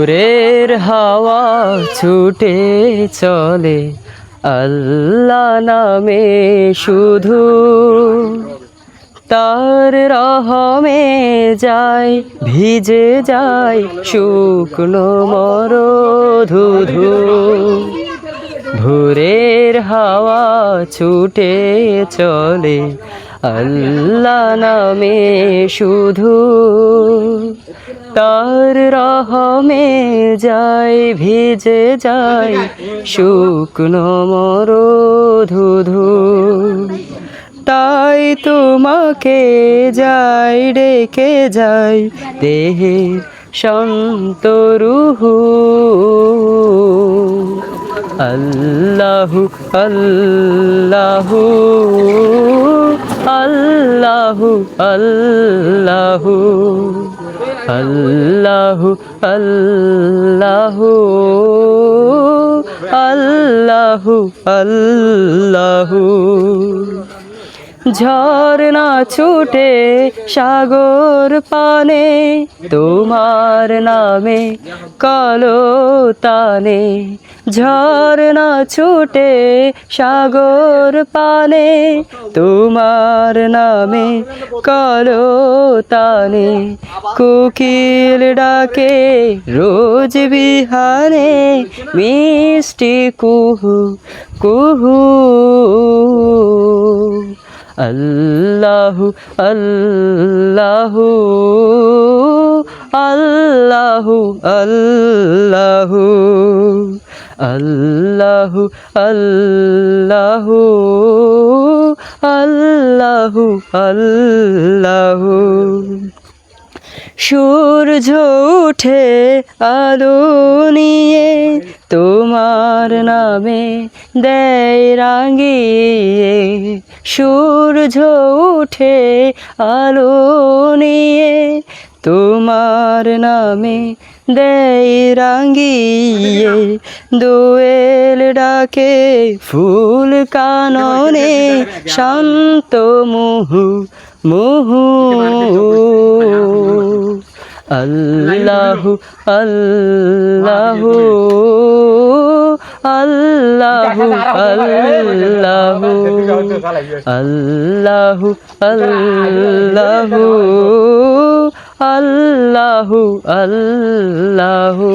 ভোরের হাওয়া ছুটে চলে আল্লাহ নামে শুধু, তার রহমে যায় ভিজে যায় শুকনো মরধুধু। ভোরের হাওয়া ছুটে চলে আল্লাহ নামে শুধু, তার রহমে যায় ভিজে যায় শুকনো মরধুধু। তাই তোমাকে যাই ডেকে যাই দেহের শান্ত রুহু। আল্লাহু আল্লাহু আল্লাহু আল্লাহু আল্লাহু আল্লাহু আল্লাহু আল্লাহু। ঝরনা ছুটে সাগর পানে তোমার নামে কলতানে। ঝরনা ছুটে সাগর পানে তোমার নামে কলতানে। কোকিল ডাকে রোজ বিহানে মিষ্টি কুহু কুহু। আল্লাহু আল্লাহু আল্লাহু আল্লাহু আল্লাহু আল্লাহু আল্লাহু আল্লাহু। সূর্য উঠে আলো নিয়ে তোমার নামে দেয় রাঙিয়ে। সূর্য উঠে আলো নিয়ে তোমার নামে দেয় রাঙিয়ে। দোয়েল ডাকে ফুল কাননে শান্ত মুহু মুহু। আল্লাহু আল্লাহু আল্লাহু আল্লাহু আল্লাহু আল্লাহু আল্লাহু আল্লাহু।